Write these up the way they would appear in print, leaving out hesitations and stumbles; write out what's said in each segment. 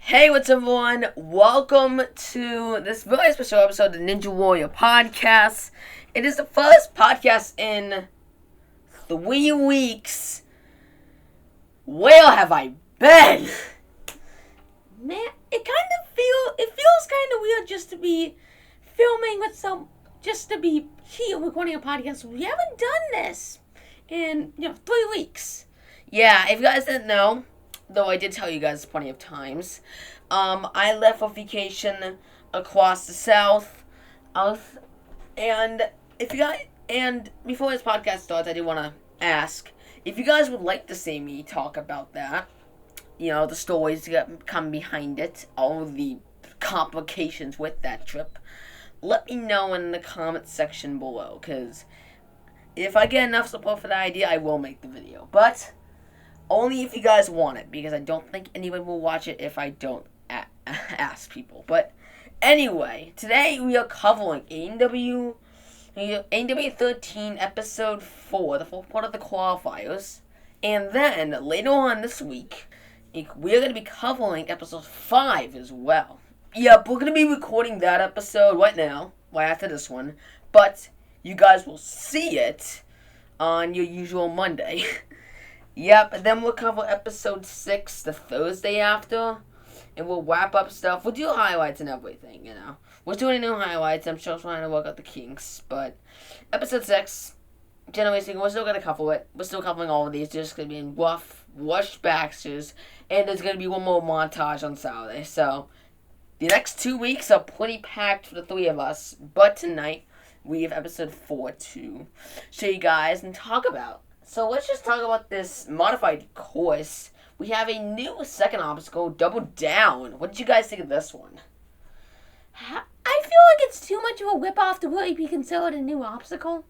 Hey, what's up, everyone? Welcome to this very special episode of the Ninja Warrior Podcast. It is the first podcast in 3 weeks. Where have I been? Man, it feels kind of weird just to be filming just to be here recording a podcast. We haven't done this in, 3 weeks. Yeah, if you guys didn't know, though I did tell you guys plenty of times, I left for vacation across the south, and before this podcast starts, I do want to ask if you guys would like to see me talk about that. The stories that come behind it, all the complications with that trip. Let me know in the comment section below, because if I get enough support for that idea, I will make the video. But only if you guys want it, because I don't think anyone will watch it if I don't ask people. But anyway, today we are covering AEW 13 episode 4, the fourth part of the qualifiers. And then later on this week, we're going to be covering episode 5 as well. Yep, we're going to be recording that episode right now, right after this one. But you guys will see it on your usual Monday. Yep, and then we'll cover episode 6 the Thursday after, and we'll wrap up stuff. We'll do highlights and everything, We're doing new highlights. I'm still trying to work out the kinks, but episode 6, generally speaking, we're still going to cover it. We're still covering all of these. They're just going to be in rough, rushed baxters, and there's going to be one more montage on Saturday. So the next 2 weeks are pretty packed for the three of us, but tonight we have episode 4 to show you guys and talk about. So let's just talk about this modified course. We have a new second obstacle, Double Down. What did you guys think of this one? I feel like it's too much of a whip-off to really be considered a new obstacle.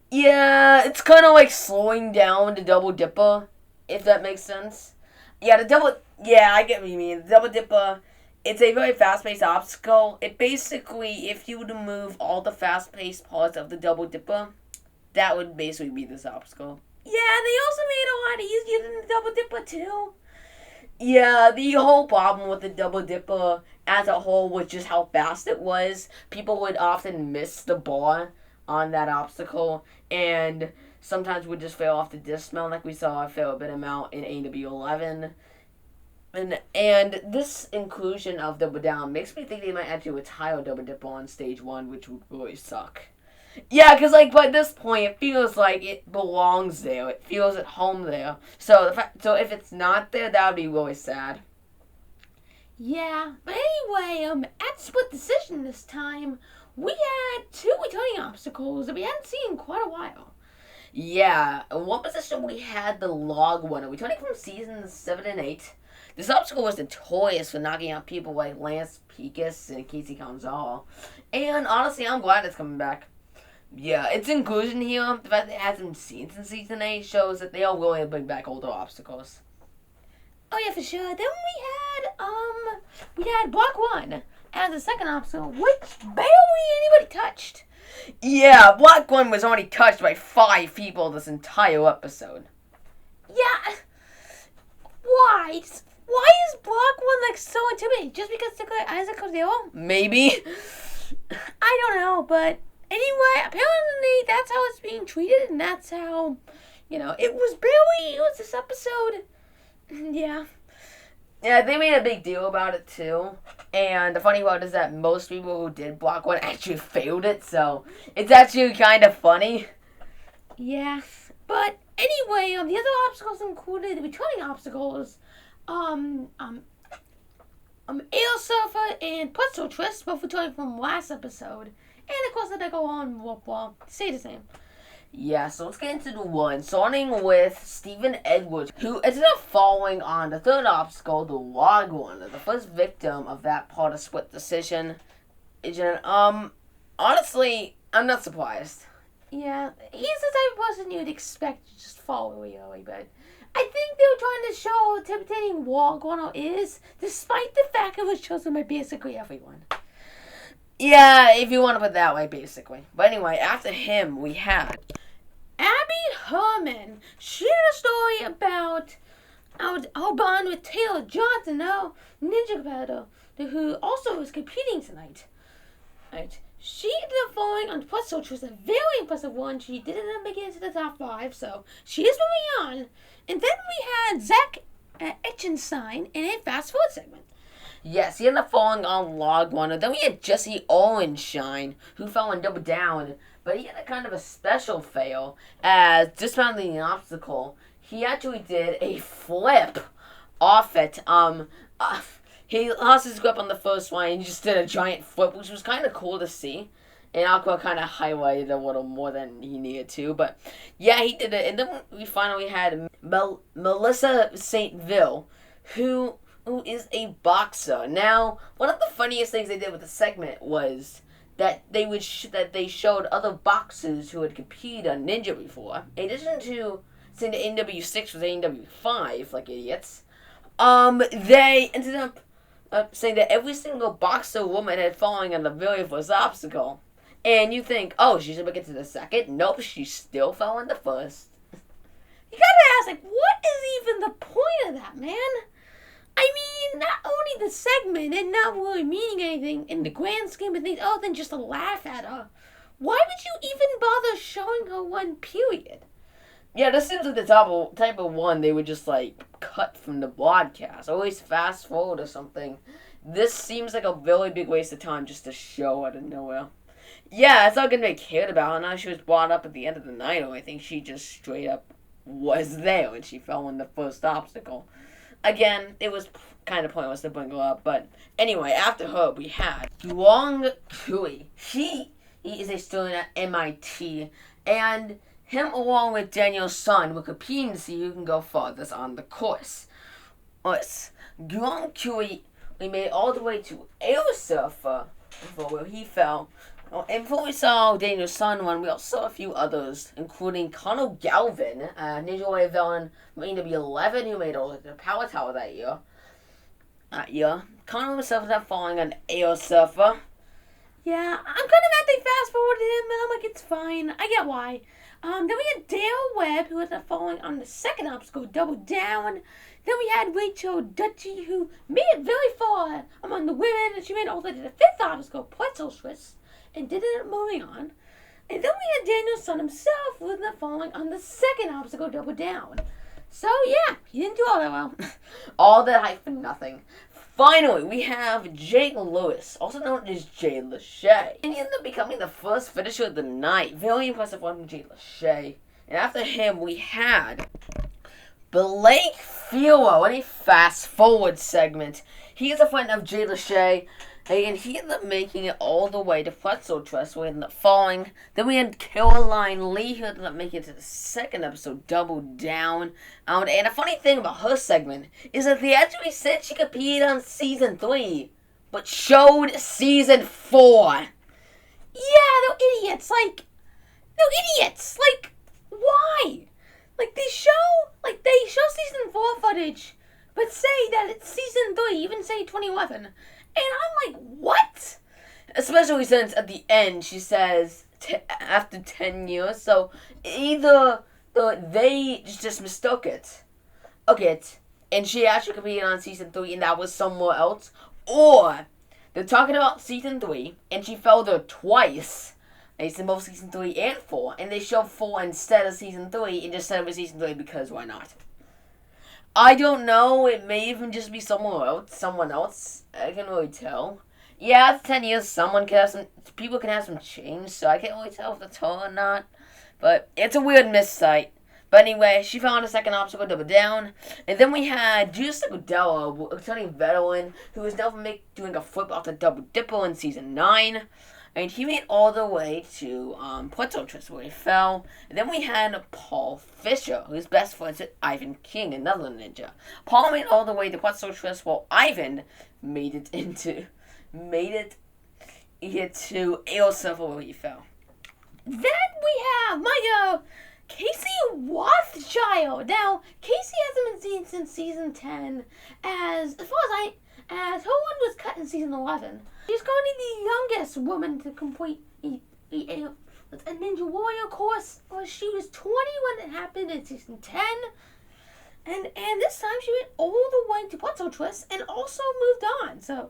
Yeah, it's kind of like slowing down the Double Dipper, if that makes sense. Yeah, I get what you mean. The Double Dipper, it's a very fast-paced obstacle. It basically, if you were to move all the fast-paced parts of the Double Dipper, that would basically be this obstacle. Yeah, they also made it a lot easier than the Double Dipper, too. Yeah, the whole problem with the Double Dipper as a whole was just how fast it was. People would often miss the bar on that obstacle, and sometimes would just fail off the dismount, like we saw a fair bit amount in AEW 11. And this inclusion of Double Down makes me think they might actually retire Double Dipper on stage 1, which would really suck. Yeah, because, by this point, it feels like it belongs there. It feels at home there. So if it's not there, that would be really sad. Yeah, but anyway, at split decision this time, we had 2 returning obstacles that we hadn't seen in quite a while. Yeah, in one position we had the log winner, returning from seasons 7 and 8. This obstacle was notorious for knocking out people like Lance Pecos and Casey Gonzalez. And honestly, I'm glad it's coming back. Yeah, its inclusion here, the fact that it hasn't been seen since season 8, shows that they are willing to bring back older obstacles. Oh yeah, for sure. Then we had Block 1 as the second obstacle, which barely anybody touched. Yeah, Block 1 was only touched by 5 people this entire episode. Yeah. Why is Block 1 so intimidating? Just because Nikolai Isaac was there? Maybe. I don't know, but anyway, apparently that's how it's being treated, and that's how, it was this episode. Yeah. Yeah, they made a big deal about it, too. And the funny part is that most people who did Block 1 actually failed it, so it's actually kind of funny. Yeah. But anyway, the other obstacles included the returning obstacles, Air Surfer and Pretzel Twist, both returning from last episode. And of course, they go on, well, stay the same. Yeah, so let's get into the one. Starting with Stephen Edwards, who ended up falling on the third obstacle, the log winner, the first victim of that part of split decision. Honestly, I'm not surprised. Yeah, he's the type of person you'd expect to just fall really early, but I think they were trying to show how intimidating log winner is, despite the fact it was chosen by basically everyone. Yeah, if you want to put it that way, basically. But anyway, after him, we had Abby Herman. She had a story about I'll bond with Taylor Johnson now, ninja competitor, who also is competing tonight. Right. She ended up falling on plus, which was a very impressive one. She did end up making it to the top 5, so she is moving on. And then we had Zach Etchenstein in a fast forward segment. Yes, he ended up falling on log one. And then we had Jesse Owenshine, who fell on double down. But he had a kind of a special fail, as dismounting an obstacle, he actually did a flip off it. He lost his grip on the first one, and he just did a giant flip, which was kind of cool to see. And Aqua kind of highlighted a little more than he needed to. But, yeah, he did it. And then we finally had Melissa St. Ville, who is a boxer. Now, one of the funniest things they did with the segment was that they showed other boxers who had competed on Ninja before. In addition to saying the NW6 was NW5, like idiots, they ended up saying that every single boxer woman had fallen on the very first obstacle. And you think, oh, she's going to get to the second? Nope, she still fell on the first. You gotta ask, like, what is even the point of that, man? I mean, not only the segment and not really meaning anything in the grand scheme of things other than just to laugh at her. Why would you even bother showing her one, period? Yeah, this seems like the type of one they would just, like, cut from the broadcast. Always fast forward or something. This seems like a really big waste of time just to show out of nowhere. Yeah, it's not going to be cared about. Now she was brought up at the end of the night, or I think she just straight up was there when she fell in the first obstacle. Again, it was kind of pointless to bring her up, but anyway, after her, we had Duong Kui. He is a student at MIT, and him along with Daniel Sun were competing to see who can go farthest on the course. Duong Kui, we made it all the way to Air Surfer, where he fell. And before we saw Daniel Sun one, we also saw a few others, including Connor Galvin, Ninja Warrior villain from NW11, who made all the Power Tower that year. Connor himself ended up falling on Air Surfer. Yeah, I'm kind of mad they fast forwarded him, and I'm like, it's fine. I get why. Then we had Dale Webb, who ended up falling on the second obstacle, double down. Then we had Rachel Dutchy, who made it very far among the women, and she made it all the way to the fifth obstacle, pretzel Swiss, and did it moving on. And then we had Daniel Sun himself, who ended up falling on the second obstacle, double down. So yeah, he didn't do all that well. All that hype for nothing. Finally, we have Jay Lewis, also known as Jay Lachey. And he ended up becoming the first finisher of the night. Very impressive one from Jay Lachey. And after him, we had Blake Filo in a fast forward segment. He is a friend of Jay Lachey. And he ended up making it all the way to Pretzel Trust, where he ended up falling. Then we had Caroline Lee, who ended up making it to the second episode, Double Down. And a funny thing about her segment is that they actually said she competed on Season 3, but showed Season 4. Yeah, they're idiots. They're idiots. Why? They show Season 4 footage, but say that it's Season 3, even say 2011. And I'm like, what? Especially since at the end she says after 10 years, so either they just mistook it. Okay, and she actually competed on Season 3 and that was somewhere else, or they're talking about Season 3 and she fell there twice. They said both Season 3 and 4, and they show 4 instead of Season 3 and just said it was Season 3 because why not? I don't know. It may even just be someone else. I can't really tell. Yeah, after 10 years, people can have some change, so I can't really tell if it's her or not. But it's a weird missight. But anyway, she found a second obstacle, double down. And then we had Juice Godella, a returning veteran, who is now doing a flip off the double dipper in Season 9. And he made all the way to Puerto Trist, where he fell. And then we had Paul Fisher, who's best friends with Ivan King, another ninja. Paul made all the way to Puerto Trist, while Ivan made it into Air Surfer, where he fell. Then we have Casey Rothschild. Now, Casey hasn't been seen since Season 10, as far as her one was cut in Season 11. She's going to be the youngest woman to complete a Ninja Warrior course. She was 20 when it happened in Season 10. And this time she went all the way to What's Twist and also moved on. So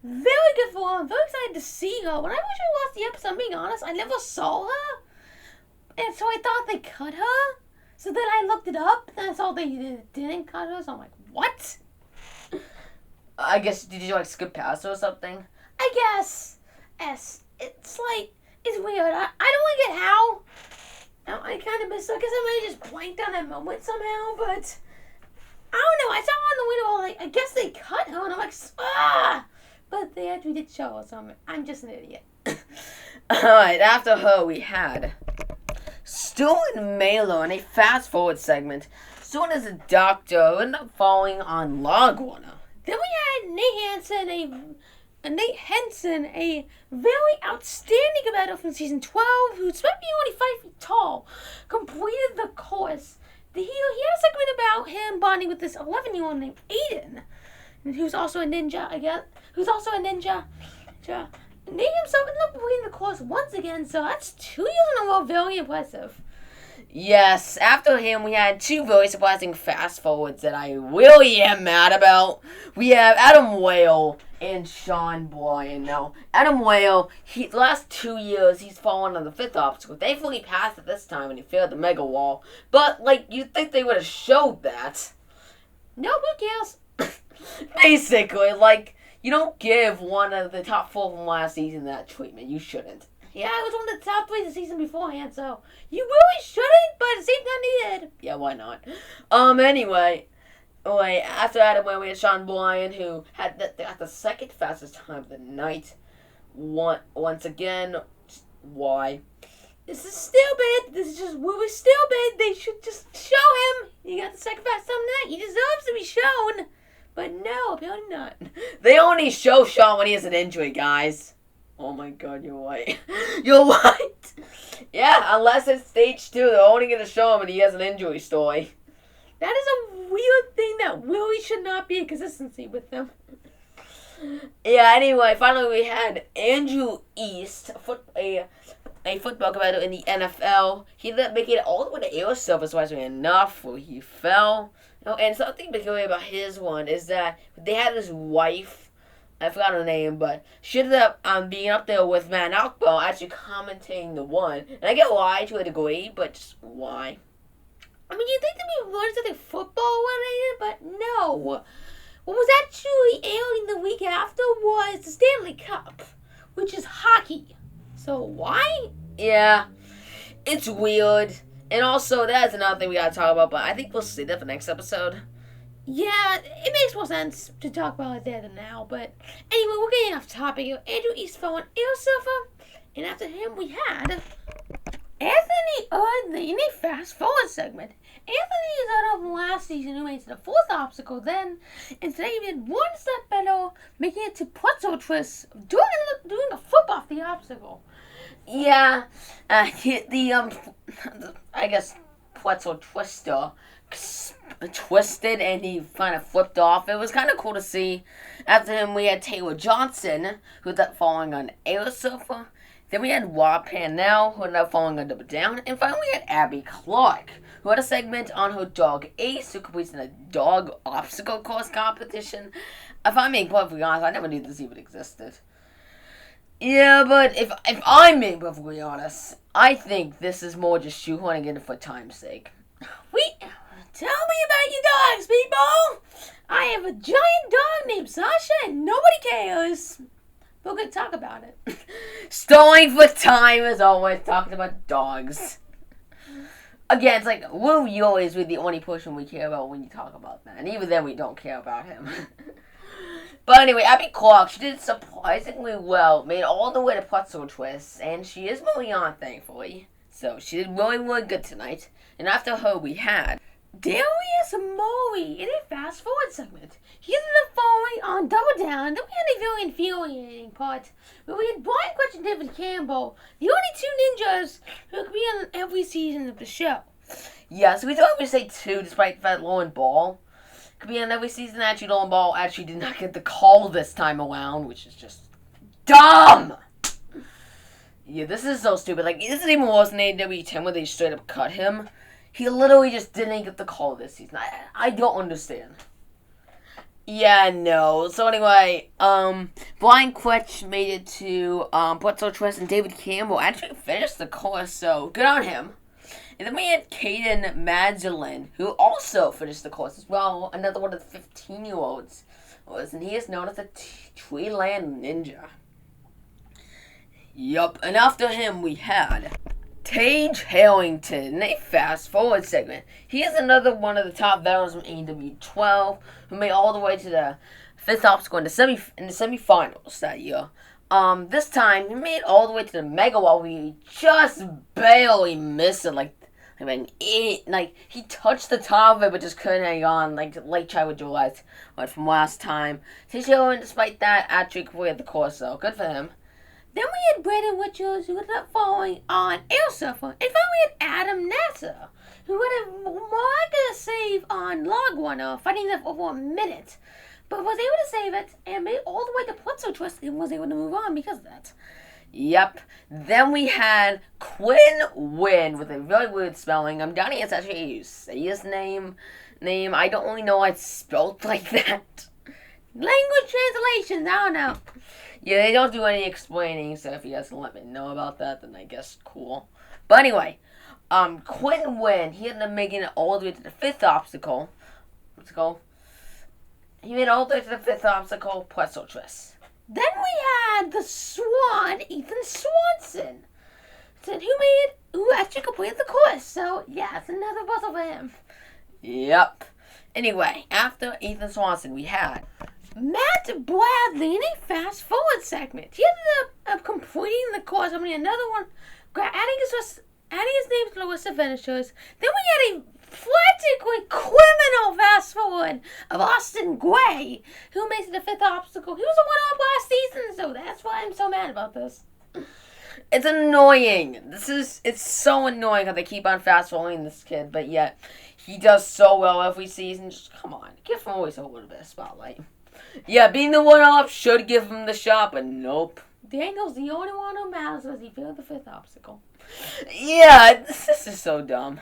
very good for her. I'm very excited to see her. When I originally watched the episode, I'm being honest, I never saw her. And so I thought they cut her. So then I looked it up and I saw they didn't cut her. So I'm like, what? I guess, did you like skip past her or something? I guess. It's like, it's weird. I don't really get how. I kind of missed her. I guess I might have just blanked on that moment somehow, but I don't know. I saw her on the window, like, I guess they cut her, and I'm like, ah! But they actually did show her, so I'm just an idiot. Alright, after her we had Stu and Melo in a fast-forward segment. Stu is a doctor who ended up falling on log runner. Then we had Nate Henson, a very outstanding competitor from season 12, who despite being only 5 feet tall, completed the course. He had a segment about him bonding with this 11-year-old named Aiden, who's also a ninja, I guess. Nate himself ended up completing the course once again, so that's 2 years in a row, very impressive. Yes, after him we had 2 very surprising fast forwards that I really am mad about. We have Adam Whale and Sean Bryan. Now, Adam Whale, the last 2 years he's fallen on the 5th obstacle. Thankfully he passed it this time and he failed the mega wall. But, like, you'd think they would have showed that. No, who cares? Basically, like, you don't give one of the top 4 from last season that treatment. You shouldn't. Yeah, I was one of the top 3 the season beforehand, so you really shouldn't, but at the same time they did. Yeah, why not? Anyway, after Adam Whale, we had Sean Bryan, who had the second fastest time of the night. Once again, why? This is stupid. This is just really stupid. They should just show him. He got the second fastest time of the night. He deserves to be shown. But no, apparently not. They only show Sean when he has an injury, guys. Oh my god, you're right. You're right. Yeah, unless it's stage 2, they're only going to show him when he has an injury story. That is a weird thing that really should not be a consistency with them. Yeah, anyway, finally we had Andrew East, a football competitor in the NFL. He ended up making it all the way to air service, surprisingly enough, where he fell. And something peculiar about his one is that they had his wife, I forgot her name, but she ended up being up there with Matt Alkbell, actually commentating the one. And I get why to a degree, but just why? I mean, you'd think they'd be learning something football related, but no. What was actually airing the week after was the Stanley Cup, which is hockey. So why? Yeah, it's weird. And also, that's another thing we gotta talk about, but I think we'll save that for next episode. Yeah, it makes more sense to talk about it there than now, but anyway, we're getting off topic here. Andrew East fell on air surfer, and after him we had Anthony Erdley in a fast forward segment. Anthony is out of last season who made it to the 4th obstacle then, and today he did one step better, making it to pretzel twist, doing a flip off the obstacle. Yeah, I guess pretzel twister twisted and he kind of flipped off. It was kind of cool to see. After him, we had Taylor Johnson, who ended up falling on air surfer. Then we had Rob Pannell, who ended up falling on double down. And finally, we had Abby Clark, who had a segment on her dog Ace, who competes in a dog obstacle course competition. If I'm being perfectly honest, I never knew this even existed. Yeah, but if I'm being perfectly honest, I think this is more just shoehorning in for time's sake. Tell me about your dogs, people! I have a giant dog named Sasha and nobody cares. We're going to talk about it. Stalling for time is always talking about dogs. Again, it's like, Will you always be the only person we care about when you talk about that? And even then, we don't care about him. But anyway, Abby Clark, she did surprisingly well. Made all the way to pretzel twists. And she is moving on, thankfully. So she did really, really good tonight. And after her, we had Darius Murray in a fast forward segment. He ended up falling on double down. Then we had a very infuriating part where we had Brian Quetch and David Campbell, the only 2 ninjas who could be on every season of the show. Yeah, so we thought we'd say 2, despite the fact Lauren Ball could be on every season. Actually, Lauren Ball actually did not get the call this time around, which is just dumb. Yeah, this is so stupid. Like, this is even worse than AEW 10 where they straight up cut him. He literally just didn't get the call this season. I don't understand. Yeah, no. So anyway, Brian Quetch made it to Bledsoe Trust, and David Campbell actually finished the course, so good on him. And then we had Caden Magdalene, who also finished the course as well. Another one of the 15-year-olds and he is known as the Treeland Ninja. Yup, and after him we had Tage Harrington in a fast forward segment. He is another one of the top veterans from AEW 12 who made all the way to the fifth obstacle in the semifinals that year. This time he made all the way to the Mega Wall. We just barely missed it. He touched the top of it but just couldn't hang on, like Chadwick Gillette from last time. Tage Harrington, despite that, actually completed the course though. Good for him. Then we had Brandon Richards, who ended up falling on Air Surfer. And finally we had Adam Nasser, who had a miraculous save on Log Runner, fighting there for over a minute. But was able to save it and made it all the way to Bledsoe Twist and was able to move on because of that. Yep. Then we had Quinn Wynn with a very weird spelling. I'm doubting it's actually how you say his name. I don't really know why it's spelled like that. Language translations, I don't know. Yeah, they don't do any explaining, so if you guys can let me know about that, then I guess cool. But anyway, Quinn Wynn, he ended up making it all the way to the fifth obstacle. He made it all the way to the fifth obstacle, Bledsoe Twist. Then we had the Swan, Ethan Swanson, who actually completed the course. So yeah, it's another puzzle for him. Yep. Anyway, after Ethan Swanson, we had Matt Bradley in a fast forward segment. He ended up completing the course. Another one, adding his name to the list of finishers. Then we had a practically criminal fast forward of Austin Gray, who makes it the fifth obstacle. He was a one-up last season, so that's why I'm so mad about this. It's annoying. It's so annoying how they keep on fast forwarding this kid, but yet he does so well every season. Just come on, give him always a little bit of spotlight. Yeah, being the one-up should give him the shot, but nope. Daniel's the only one who matters because he failed the fifth obstacle. Yeah, this is so dumb.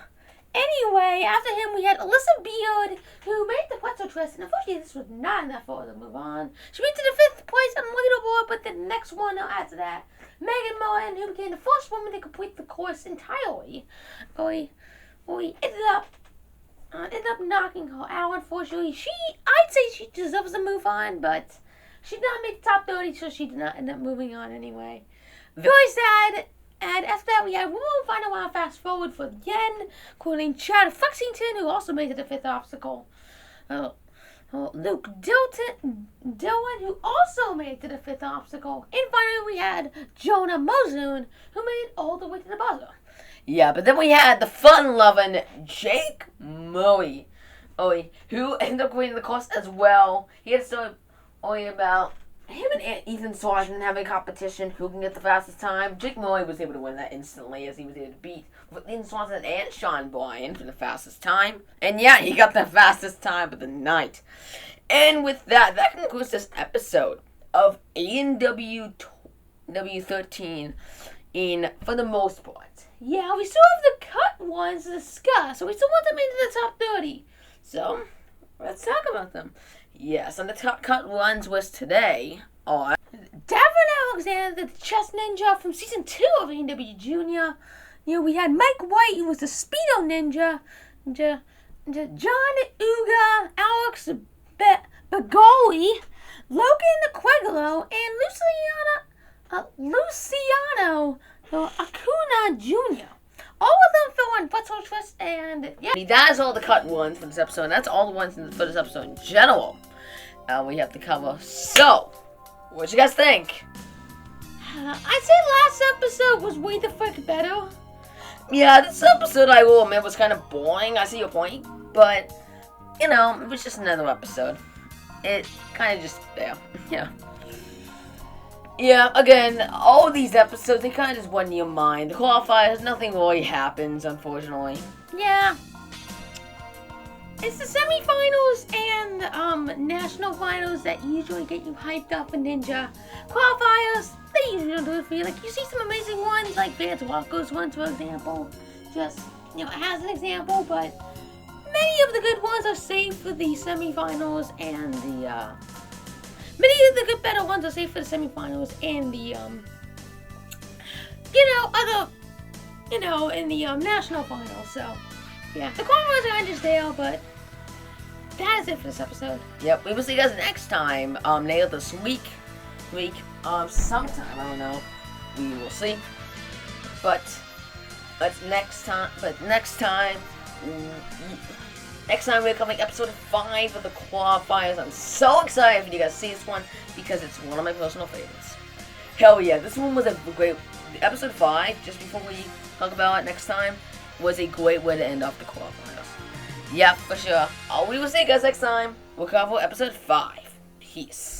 Anyway, after him we had Alyssa Beard, who made the Bledsoe Twist, and unfortunately this was not enough for her to move on. She made it to the fifth place on the leaderboard, but the next one after that, Megan Moran, who became the first woman to complete the course entirely, ended up knocking her out. Unfortunately, I'd say she deserves to move on, but she did not make the top 30, so she did not end up moving on anyway. Very sad. And after that, we had one more final round fast forward for Yen, including Chad Fuxington, who also made it the fifth obstacle. Luke Dillon, who also made it to the fifth obstacle. And finally, we had Jonah Mozoon, who made it all the way to the buzzer. Yeah, but then we had the fun-loving Jake Murray, who ended up winning the course as well. He had a story only about him and Ethan Swanson having a competition who can get the fastest time. Jake Murray was able to win that instantly as he was able to beat Ethan Swanson and Sean Bryan for the fastest time. And yeah, he got the fastest time of the night. And with that concludes this episode of AEW 13 for the most part. Yeah, we still have the cut ones to discuss, so we still want them into the top 30. So, let's talk about them. Yes, and the top cut ones was today are Davin Alexander, the chess ninja from season 2 of AEW Junior. We had Mike White, who was the Speedo ninja. John Uga, Alex Bagoli, Logan Quegolo, and Luciano Acuna Jr. All of them fell on Bledsoe Twist, and yeah. That is all the cut ones for this episode, and that's all the ones for this episode in general. We have to cover. So, what you guys think? I'd say last episode was way the frick better. Yeah, this episode, I will admit, was kind of boring. I see your point, but, it was just another episode. It kind of just, yeah. Yeah, again, all of these episodes, they kind of just went in your mind. The qualifiers, nothing really happens, unfortunately. Yeah. It's the semifinals and national finals that usually get you hyped up for Ninja. Qualifiers, they usually don't do it for you. Like, you see some amazing ones, like Vance Walker's ones, for example. Just, as an example, but many of the good ones are saved for the semifinals and the, many of the good better ones are saved for the semifinals and the, in the, national finals, so, yeah. The cornrows are just there, but that is it for this episode. Yep, we will see you guys next time, later this week, sometime, I don't know, we will see, but next time we're covering episode 5 of the qualifiers. I'm so excited for you guys to see this one, because it's one of my personal favorites. Hell yeah, this one was a great, episode 5, just before we talk about it next time, was a great way to end off the qualifiers. Yeah, for sure. We will see you guys next time. We'll cover episode 5. Peace.